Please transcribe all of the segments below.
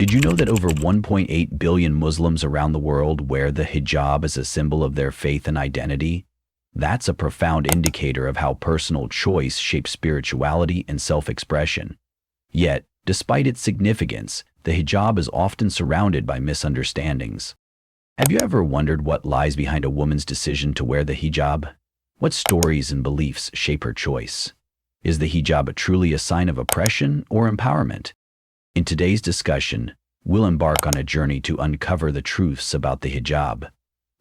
Did you know that over 1.8 billion Muslims around the world wear the hijab as a symbol of their faith and identity? That's a profound indicator of how personal choice shapes spirituality and self-expression. Yet, despite its significance, the hijab is often surrounded by misunderstandings. Have you ever wondered what lies behind a woman's decision to wear the hijab? What stories and beliefs shape her choice? Is the hijab truly a sign of oppression or empowerment? In today's discussion, we'll embark on a journey to uncover the truths about the hijab,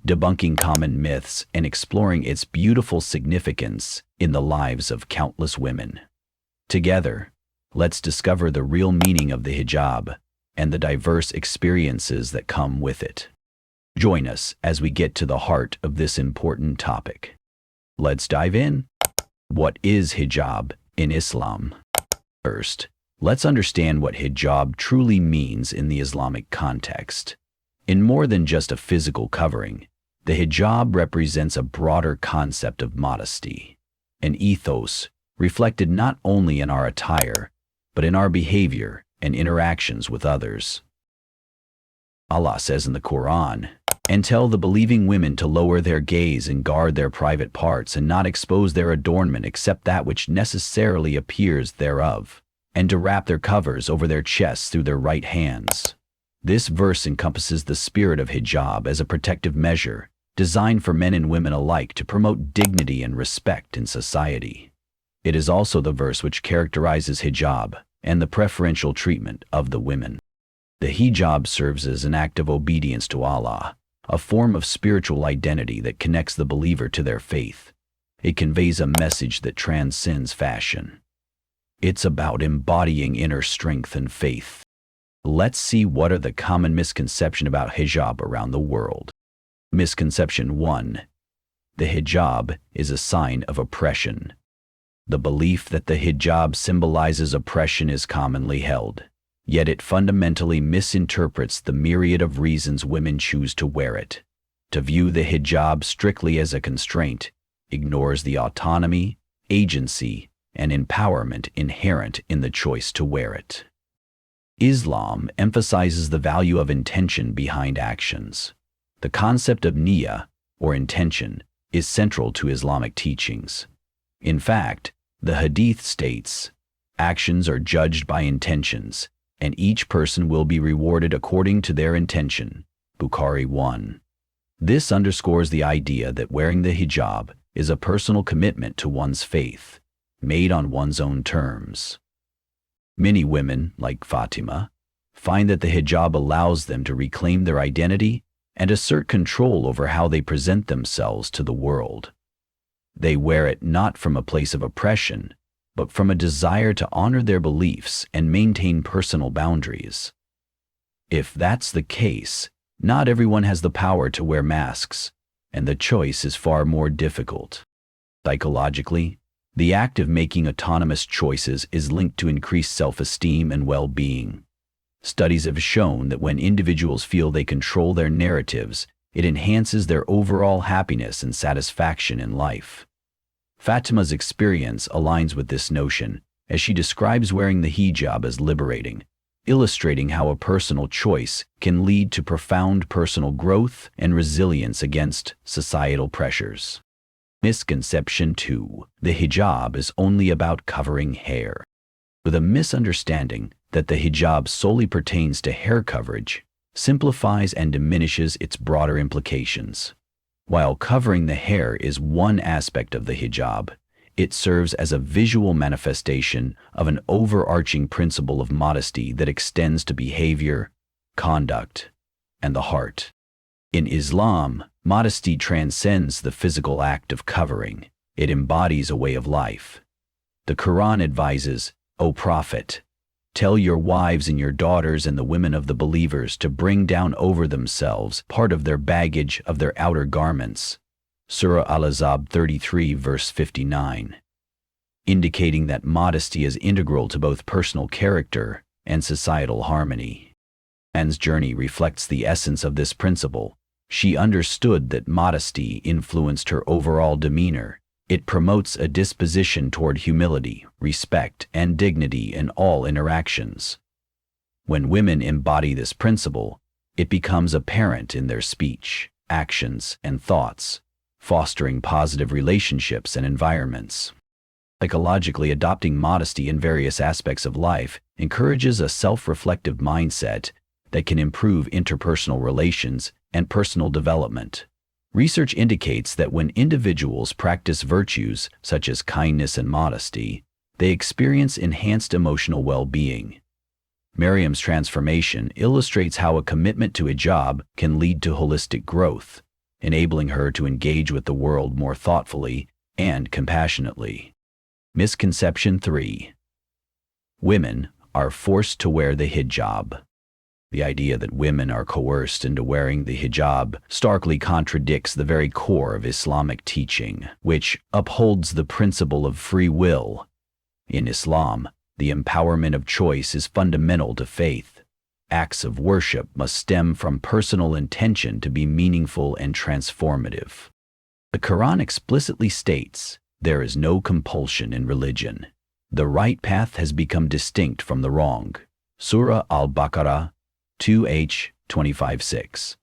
debunking common myths and exploring its beautiful significance in the lives of countless women. Together, let's discover the real meaning of the hijab and the diverse experiences that come with it. Join us as we get to the heart of this important topic. Let's dive in. What is hijab in Islam? First, let's understand what hijab truly means in the Islamic context. In more than just a physical covering, the hijab represents a broader concept of modesty, an ethos reflected not only in our attire, but in our behavior and interactions with others. Allah says in the Quran, "And tell the believing women to lower their gaze and guard their private parts and not expose their adornment except that which necessarily appears thereof, and to wrap their covers over their chests through their right hands." This verse encompasses the spirit of hijab as a protective measure designed for men and women alike to promote dignity and respect in society. It is also the verse which characterizes hijab and the preferential treatment of the women. The hijab serves as an act of obedience to Allah, a form of spiritual identity that connects the believer to their faith. It conveys a message that transcends fashion. It's about embodying inner strength and faith. Let's see what are the common misconceptions about hijab around the world. Misconception 1. The hijab is a sign of oppression. The belief that the hijab symbolizes oppression is commonly held, yet it fundamentally misinterprets the myriad of reasons women choose to wear it. To view the hijab strictly as a constraint ignores the autonomy, agency, and empowerment inherent in the choice to wear it. Islam emphasizes the value of intention behind actions. The concept of niyyah, or intention, is central to Islamic teachings. In fact, the Hadith states, "Actions are judged by intentions, and each person will be rewarded according to their intention." Bukhari 1. This underscores the idea that wearing the hijab is a personal commitment to one's faith, made on one's own terms. Many women, like Fatima, find that the hijab allows them to reclaim their identity and assert control over how they present themselves to the world. They wear it not from a place of oppression, but from a desire to honor their beliefs and maintain personal boundaries. If that's the case, not everyone has the power to wear masks, and the choice is far more difficult. Psychologically, the act of making autonomous choices is linked to increased self-esteem and well-being. Studies have shown that when individuals feel they control their narratives, it enhances their overall happiness and satisfaction in life. Fatima's experience aligns with this notion, as she describes wearing the hijab as liberating, illustrating how a personal choice can lead to profound personal growth and resilience against societal pressures. Misconception 2. The hijab is only about covering hair. With a misunderstanding that the hijab solely pertains to hair coverage, simplifies and diminishes its broader implications. While covering the hair is one aspect of the hijab, it serves as a visual manifestation of an overarching principle of modesty that extends to behavior, conduct, and the heart. In Islam, modesty transcends the physical act of covering. It embodies a way of life. The Quran advises, "O Prophet, tell your wives and your daughters and the women of the believers to bring down over themselves part of their baggage of their outer garments." Surah Al-Ahzab 33 verse 59, indicating that modesty is integral to both personal character and societal harmony. Anne's journey reflects the essence of this principle. She understood that modesty influenced her overall demeanor. It promotes a disposition toward humility, respect, and dignity in all interactions. When women embody this principle, it becomes apparent in their speech, actions, and thoughts, fostering positive relationships and environments. Psychologically, adopting modesty in various aspects of life encourages a self-reflective mindset that can improve interpersonal relations and personal development. Research indicates that when individuals practice virtues such as kindness and modesty, they experience enhanced emotional well-being. Miriam's transformation illustrates how a commitment to hijab can lead to holistic growth, enabling her to engage with the world more thoughtfully and compassionately. Misconception 3. Women are forced to wear the hijab. The idea that women are coerced into wearing the hijab starkly contradicts the very core of Islamic teaching, which upholds the principle of free will. In Islam, the empowerment of choice is fundamental to faith. Acts of worship must stem from personal intention to be meaningful and transformative. The Quran explicitly states, "There is no compulsion in religion. The right path has become distinct from the wrong." Surah Al-Baqarah 2h25:6.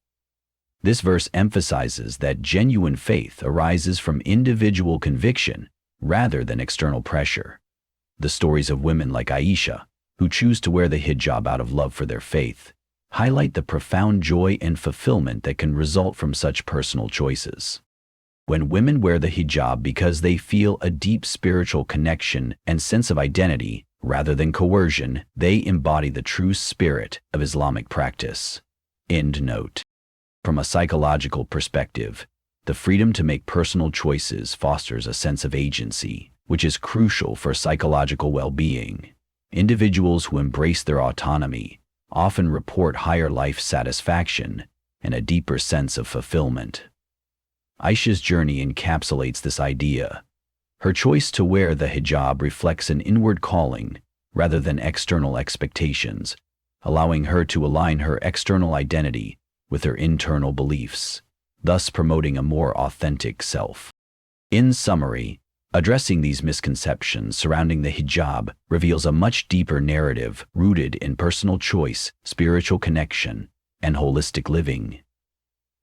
This verse emphasizes that genuine faith arises from individual conviction rather than external pressure. The stories of women like Aisha, who choose to wear the hijab out of love for their faith, highlight the profound joy and fulfillment that can result from such personal choices. When women wear the hijab because they feel a deep spiritual connection and sense of identity, rather than coercion, they embody the true spirit of Islamic practice. End note. From a psychological perspective, the freedom to make personal choices fosters a sense of agency, which is crucial for psychological well-being. Individuals who embrace their autonomy often report higher life satisfaction and a deeper sense of fulfillment. Aisha's journey encapsulates this idea. Her choice to wear the hijab reflects an inward calling rather than external expectations, allowing her to align her external identity with her internal beliefs, thus promoting a more authentic self. In summary, addressing these misconceptions surrounding the hijab reveals a much deeper narrative rooted in personal choice, spiritual connection, and holistic living.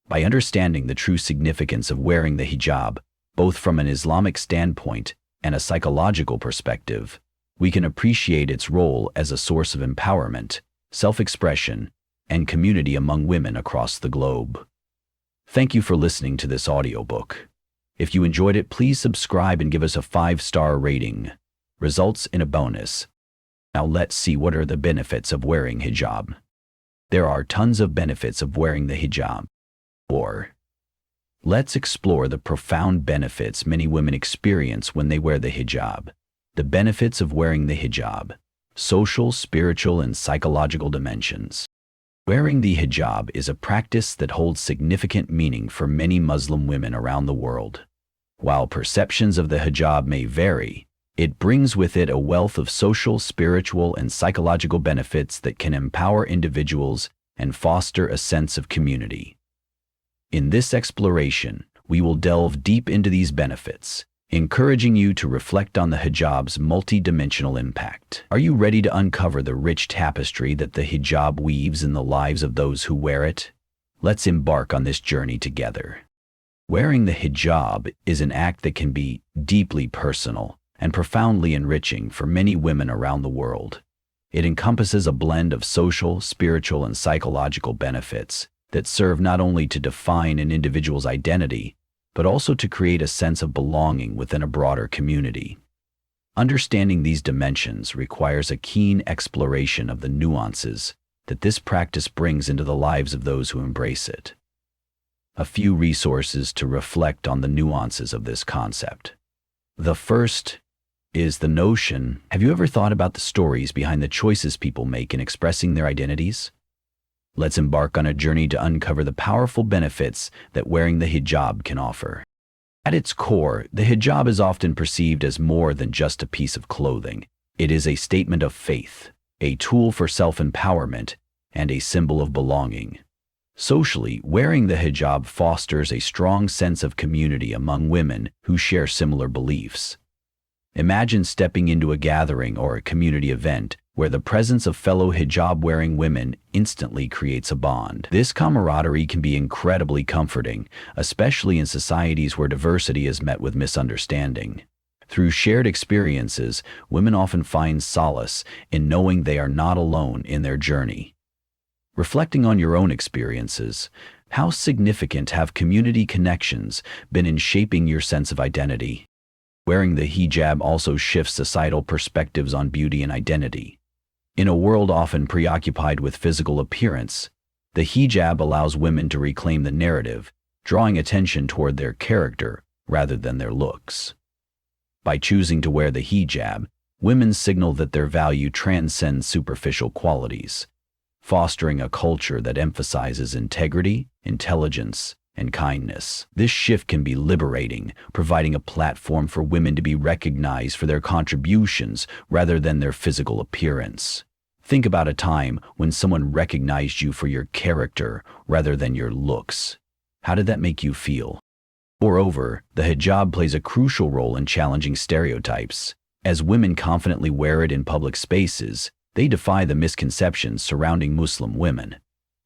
By understanding the true significance of wearing the hijab, both from an Islamic standpoint and a psychological perspective, we can appreciate its role as a source of empowerment, self-expression, and community among women across the globe. Thank you for listening to this audiobook. If you enjoyed it, please subscribe and give us a 5-star rating. Results in a bonus. Now let's see what are the benefits of wearing hijab. There are tons of benefits of wearing the hijab. Let's explore the profound benefits many women experience when they wear the hijab. The benefits of wearing the hijab. Social, spiritual, and psychological dimensions. Wearing the hijab is a practice that holds significant meaning for many Muslim women around the world. While perceptions of the hijab may vary, it brings with it a wealth of social, spiritual, and psychological benefits that can empower individuals and foster a sense of community. In this exploration, we will delve deep into these benefits, encouraging you to reflect on the hijab's multi-dimensional impact. Are you ready to uncover the rich tapestry that the hijab weaves in the lives of those who wear it? Let's embark on this journey together. Wearing the hijab is an act that can be deeply personal and profoundly enriching for many women around the world. It encompasses a blend of social, spiritual, and psychological benefits that serve not only to define an individual's identity, but also to create a sense of belonging within a broader community. Understanding these dimensions requires a keen exploration of the nuances that this practice brings into the lives of those who embrace it. A few resources to reflect on the nuances of this concept. The first is the notion: have you ever thought about the stories behind the choices people make in expressing their identities? Let's embark on a journey to uncover the powerful benefits that wearing the hijab can offer. At its core, the hijab is often perceived as more than just a piece of clothing. It is a statement of faith, a tool for self-empowerment, and a symbol of belonging. Socially, wearing the hijab fosters a strong sense of community among women who share similar beliefs. Imagine stepping into a gathering or a community event where the presence of fellow hijab-wearing women instantly creates a bond. This camaraderie can be incredibly comforting, especially in societies where diversity is met with misunderstanding. Through shared experiences, women often find solace in knowing they are not alone in their journey. Reflecting on your own experiences, how significant have community connections been in shaping your sense of identity? Wearing the hijab also shifts societal perspectives on beauty and identity. In a world often preoccupied with physical appearance, the hijab allows women to reclaim the narrative, drawing attention toward their character rather than their looks. By choosing to wear the hijab, women signal that their value transcends superficial qualities, fostering a culture that emphasizes integrity, intelligence, and kindness. This shift can be liberating, providing a platform for women to be recognized for their contributions rather than their physical appearance. Think about a time when someone recognized you for your character rather than your looks. How did that make you feel? Moreover, the hijab plays a crucial role in challenging stereotypes. As women confidently wear it in public spaces, they defy the misconceptions surrounding Muslim women.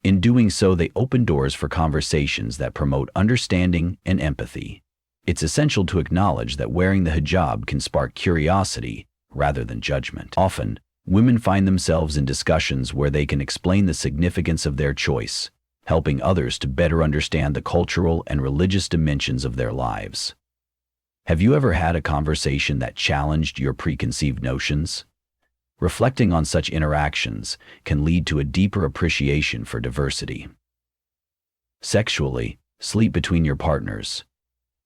In doing so, they open doors for conversations that promote understanding and empathy. It's essential to acknowledge that wearing the hijab can spark curiosity rather than judgment. Often, women find themselves in discussions where they can explain the significance of their choice, helping others to better understand the cultural and religious dimensions of their lives. Have you ever had a conversation that challenged your preconceived notions? Reflecting on such interactions can lead to a deeper appreciation for diversity. Sexually, sleep between your partners.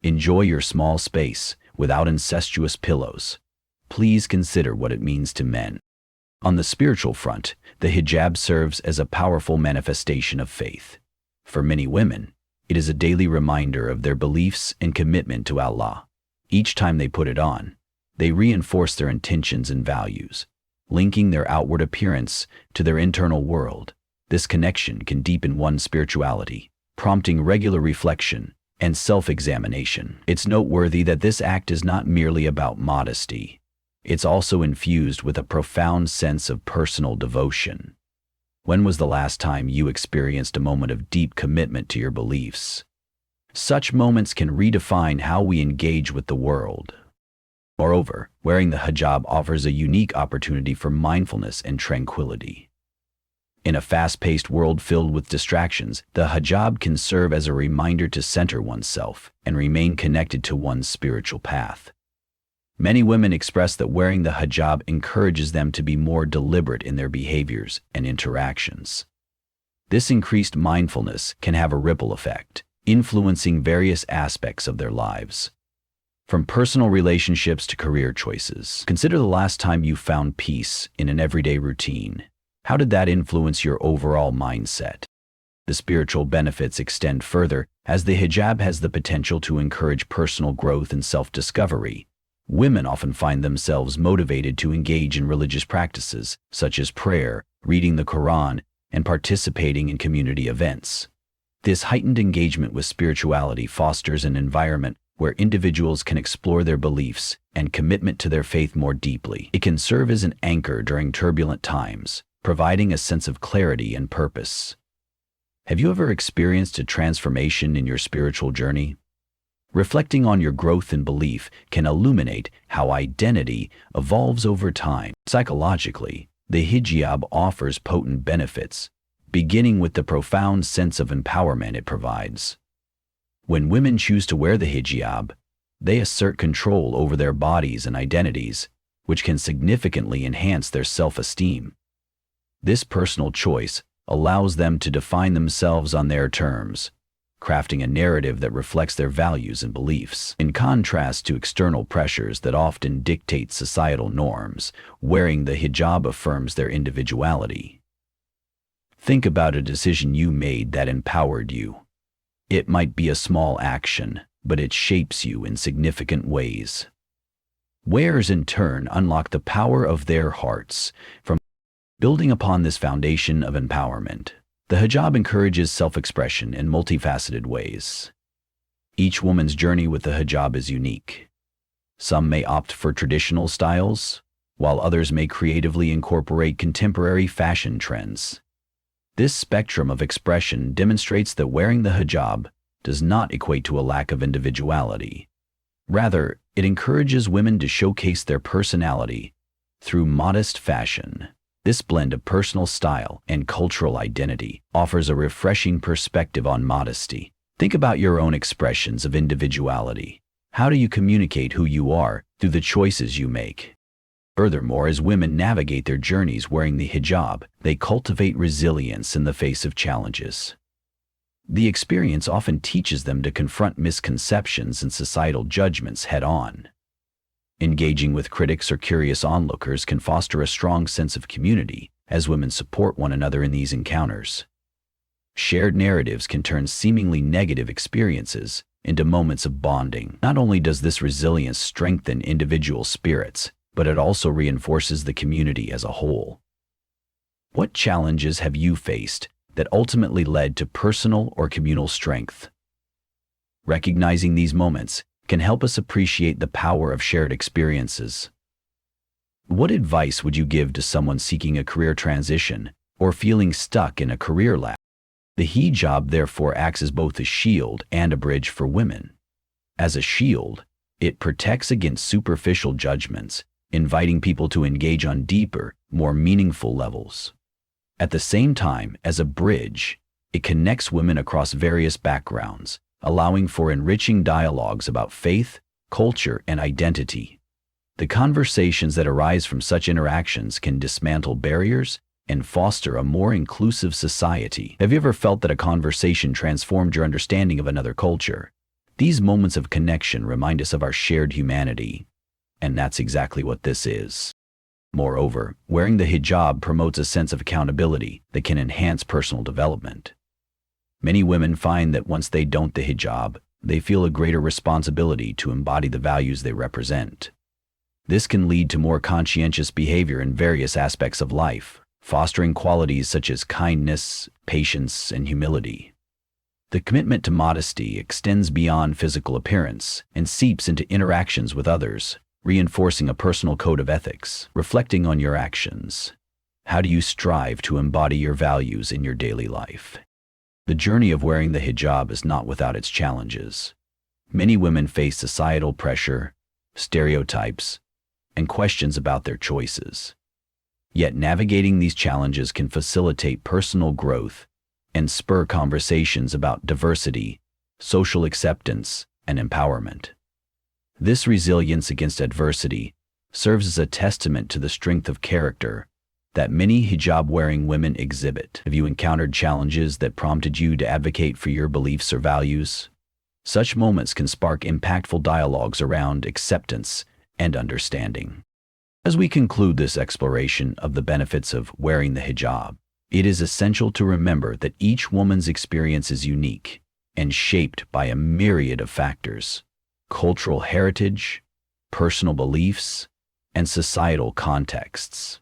Enjoy your small space without incestuous pillows. Please consider what it means to men. On the spiritual front, the hijab serves as a powerful manifestation of faith. For many women, it is a daily reminder of their beliefs and commitment to Allah. Each time they put it on, they reinforce their intentions and values, linking their outward appearance to their internal world. This connection can deepen one's spirituality, prompting regular reflection and self-examination. It's noteworthy that this act is not merely about modesty. It's also infused with a profound sense of personal devotion. When was the last time you experienced a moment of deep commitment to your beliefs? Such moments can redefine how we engage with the world. Moreover, wearing the hijab offers a unique opportunity for mindfulness and tranquility. In a fast-paced world filled with distractions, the hijab can serve as a reminder to center oneself and remain connected to one's spiritual path. Many women express that wearing the hijab encourages them to be more deliberate in their behaviors and interactions. This increased mindfulness can have a ripple effect, influencing various aspects of their lives. From personal relationships to career choices. Consider the last time you found peace in an everyday routine. How did that influence your overall mindset? The spiritual benefits extend further, as the hijab has the potential to encourage personal growth and self-discovery. Women often find themselves motivated to engage in religious practices, such as prayer, reading the Quran, and participating in community events. This heightened engagement with spirituality fosters an environment where individuals can explore their beliefs and commitment to their faith more deeply. It can serve as an anchor during turbulent times, providing a sense of clarity and purpose. Have you ever experienced a transformation in your spiritual journey? Reflecting on your growth in belief can illuminate how identity evolves over time. Psychologically, the hijab offers potent benefits, beginning with the profound sense of empowerment it provides. When women choose to wear the hijab, they assert control over their bodies and identities, which can significantly enhance their self-esteem. This personal choice allows them to define themselves on their terms, crafting a narrative that reflects their values and beliefs. In contrast to external pressures that often dictate societal norms, wearing the hijab affirms their individuality. Think about a decision you made that empowered you. It might be a small action, but it shapes you in significant ways. Wearers in turn unlock the power of their hearts. From building upon this foundation of empowerment, the hijab encourages self-expression in multifaceted ways. Each woman's journey with the hijab is unique. Some may opt for traditional styles, while others may creatively incorporate contemporary fashion trends. This spectrum of expression demonstrates that wearing the hijab does not equate to a lack of individuality. Rather, it encourages women to showcase their personality through modest fashion. This blend of personal style and cultural identity offers a refreshing perspective on modesty. Think about your own expressions of individuality. How do you communicate who you are through the choices you make? Furthermore, as women navigate their journeys wearing the hijab, they cultivate resilience in the face of challenges. The experience often teaches them to confront misconceptions and societal judgments head-on. Engaging with critics or curious onlookers can foster a strong sense of community as women support one another in these encounters. Shared narratives can turn seemingly negative experiences into moments of bonding. Not only does this resilience strengthen individual spirits, but it also reinforces the community as a whole. What challenges have you faced that ultimately led to personal or communal strength? Recognizing these moments can help us appreciate the power of shared experiences. What advice would you give to someone seeking a career transition or feeling stuck in a career ladder? The hijab therefore acts as both a shield and a bridge for women. As a shield, it protects against superficial judgments, inviting people to engage on deeper, more meaningful levels. At the same time, as a bridge, it connects women across various backgrounds, allowing for enriching dialogues about faith, culture, and identity. The conversations that arise from such interactions can dismantle barriers and foster a more inclusive society. Have you ever felt that a conversation transformed your understanding of another culture? These moments of connection remind us of our shared humanity, and that's exactly what this is. Moreover, wearing the hijab promotes a sense of accountability that can enhance personal development. Many women find that once they don the hijab, they feel a greater responsibility to embody the values they represent. This can lead to more conscientious behavior in various aspects of life, fostering qualities such as kindness, patience, and humility. The commitment to modesty extends beyond physical appearance and seeps into interactions with others, reinforcing a personal code of ethics. Reflecting on your actions, how do you strive to embody your values in your daily life? The journey of wearing the hijab is not without its challenges. Many women face societal pressure, stereotypes, and questions about their choices. Yet navigating these challenges can facilitate personal growth and spur conversations about diversity, social acceptance, and empowerment. This resilience against adversity serves as a testament to the strength of character that many hijab-wearing women exhibit. Have you encountered challenges that prompted you to advocate for your beliefs or values? Such moments can spark impactful dialogues around acceptance and understanding. As we conclude this exploration of the benefits of wearing the hijab, it is essential to remember that each woman's experience is unique and shaped by a myriad of factors: cultural heritage, personal beliefs, and societal contexts.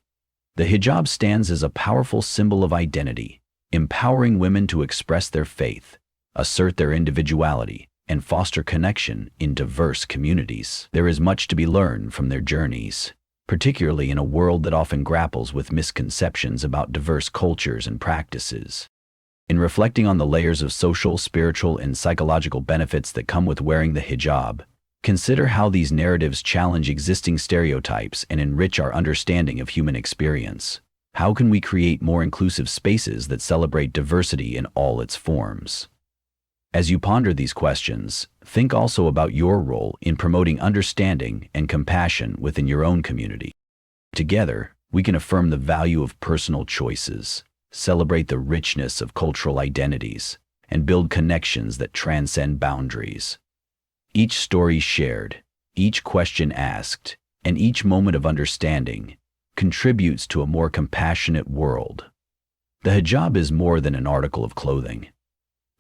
The hijab stands as a powerful symbol of identity, empowering women to express their faith, assert their individuality, and foster connection in diverse communities. There is much to be learned from their journeys, particularly in a world that often grapples with misconceptions about diverse cultures and practices. In reflecting on the layers of social, spiritual, and psychological benefits that come with wearing the hijab, consider how these narratives challenge existing stereotypes and enrich our understanding of human experience. How can we create more inclusive spaces that celebrate diversity in all its forms? As you ponder these questions, think also about your role in promoting understanding and compassion within your own community. Together, we can affirm the value of personal choices, celebrate the richness of cultural identities, and build connections that transcend boundaries. Each story shared, each question asked, and each moment of understanding contributes to a more compassionate world. The hijab is more than an article of clothing.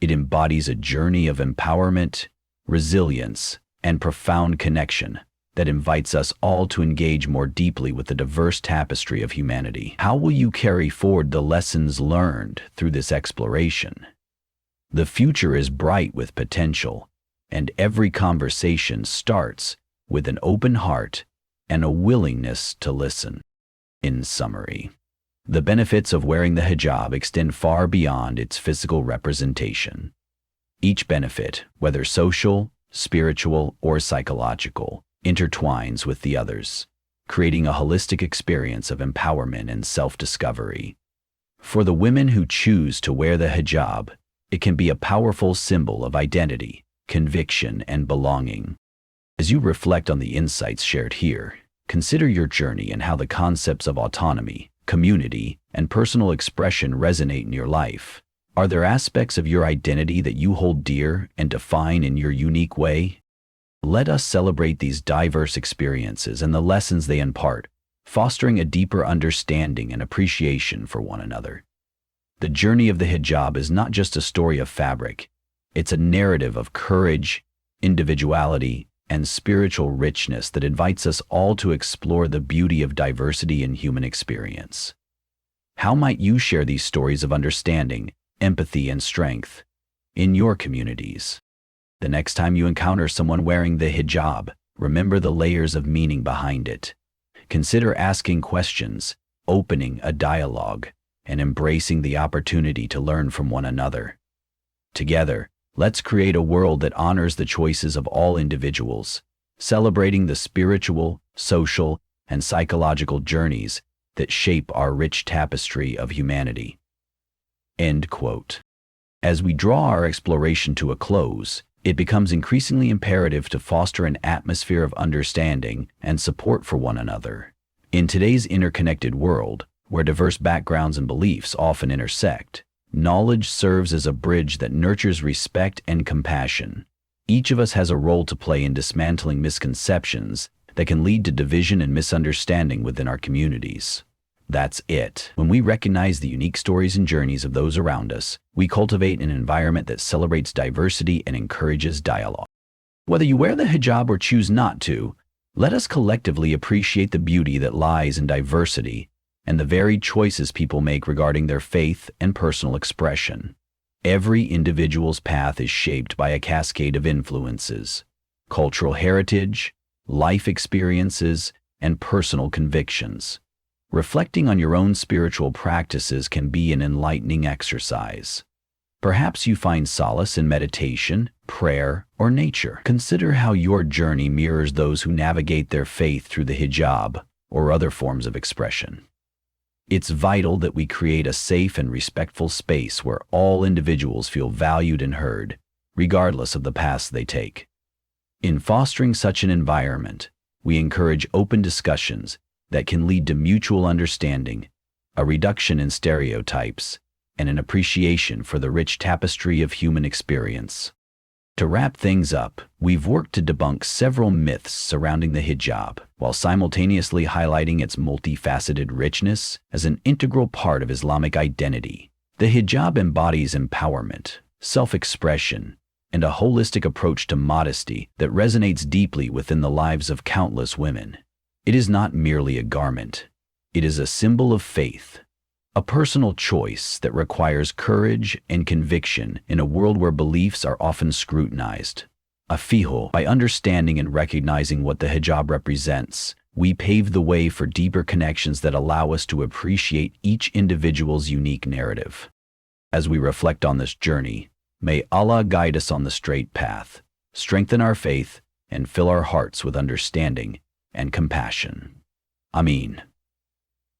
It embodies a journey of empowerment, resilience, and profound connection that invites us all to engage more deeply with the diverse tapestry of humanity. How will you carry forward the lessons learned through this exploration? The future is bright with potential, and every conversation starts with an open heart and a willingness to listen. In summary, the benefits of wearing the hijab extend far beyond its physical representation. Each benefit, whether social, spiritual, or psychological, intertwines with the others, creating a holistic experience of empowerment and self-discovery. For the women who choose to wear the hijab, it can be a powerful symbol of identity, conviction, and belonging. As you reflect on the insights shared here, consider your journey and how the concepts of autonomy, community, and personal expression resonate in your life. Are there aspects of your identity that you hold dear and define in your unique way? Let us celebrate these diverse experiences and the lessons they impart, fostering a deeper understanding and appreciation for one another. The journey of the hijab is not just a story of fabric, it's a narrative of courage, individuality, and spiritual richness that invites us all to explore the beauty of diversity in human experience. How might you share these stories of understanding, empathy, and strength in your communities? The next time you encounter someone wearing the hijab, remember the layers of meaning behind it. Consider asking questions, opening a dialogue, and embracing the opportunity to learn from one another. Together, let's create a world that honors the choices of all individuals, celebrating the spiritual, social, and psychological journeys that shape our rich tapestry of humanity. End quote. As we draw our exploration to a close, it becomes increasingly imperative to foster an atmosphere of understanding and support for one another. In today's interconnected world, where diverse backgrounds and beliefs often intersect, knowledge serves as a bridge that nurtures respect and compassion. Each of us has a role to play in dismantling misconceptions that can lead to division and misunderstanding within our communities. That's it. When we recognize the unique stories and journeys of those around us, we cultivate an environment that celebrates diversity and encourages dialogue. Whether you wear the hijab or choose not to, let us collectively appreciate the beauty that lies in diversity and the varied choices people make regarding their faith and personal expression. Every individual's path is shaped by a cascade of influences: cultural heritage, life experiences, and personal convictions. Reflecting on your own spiritual practices can be an enlightening exercise. Perhaps you find solace in meditation, prayer, or nature. Consider how your journey mirrors those who navigate their faith through the hijab or other forms of expression. It's vital that we create a safe and respectful space where all individuals feel valued and heard, regardless of the paths they take. In fostering such an environment, we encourage open discussions that can lead to mutual understanding, a reduction in stereotypes, and an appreciation for the rich tapestry of human experience. To wrap things up, we've worked to debunk several myths surrounding the hijab, while simultaneously highlighting its multifaceted richness as an integral part of Islamic identity. The hijab embodies empowerment, self-expression, and a holistic approach to modesty that resonates deeply within the lives of countless women. It is not merely a garment. It is a symbol of faith, a personal choice that requires courage and conviction in a world where beliefs are often scrutinized. By understanding and recognizing what the hijab represents, we pave the way for deeper connections that allow us to appreciate each individual's unique narrative. As we reflect on this journey, may Allah guide us on the straight path, strengthen our faith, and fill our hearts with understanding and compassion. Ameen.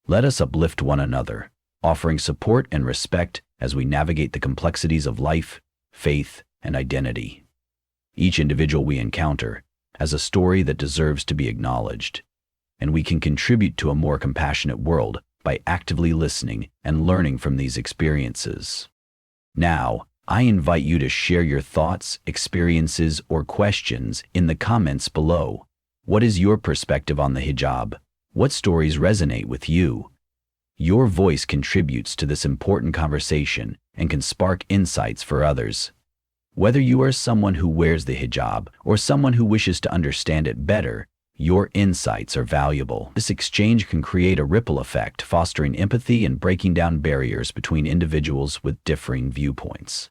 Let us uplift one another, offering support and respect as we navigate the complexities of life, faith, and identity. Each individual we encounter has a story that deserves to be acknowledged, and we can contribute to a more compassionate world by actively listening and learning from these experiences. Now, I invite you to share your thoughts, experiences, or questions in the comments below. What is your perspective on the hijab? What stories resonate with you? Your voice contributes to this important conversation and can spark insights for others. Whether you are someone who wears the hijab or someone who wishes to understand it better, your insights are valuable. This exchange can create a ripple effect, fostering empathy and breaking down barriers between individuals with differing viewpoints.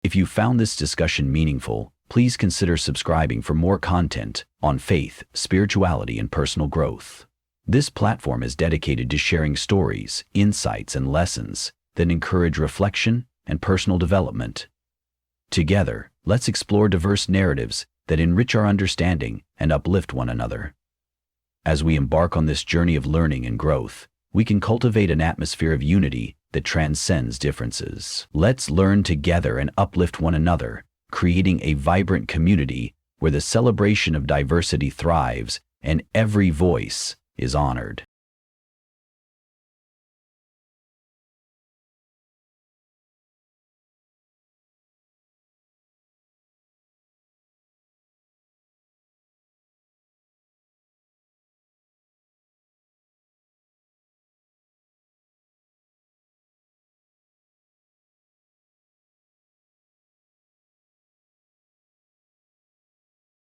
If you found this discussion meaningful, please consider subscribing for more content on faith, spirituality, and personal growth. This platform is dedicated to sharing stories, insights, and lessons that encourage reflection and personal development. Together, let's explore diverse narratives that enrich our understanding and uplift one another. As we embark on this journey of learning and growth, we can cultivate an atmosphere of unity that transcends differences. Let's learn together and uplift one another, creating a vibrant community where the celebration of diversity thrives and every voice is honored.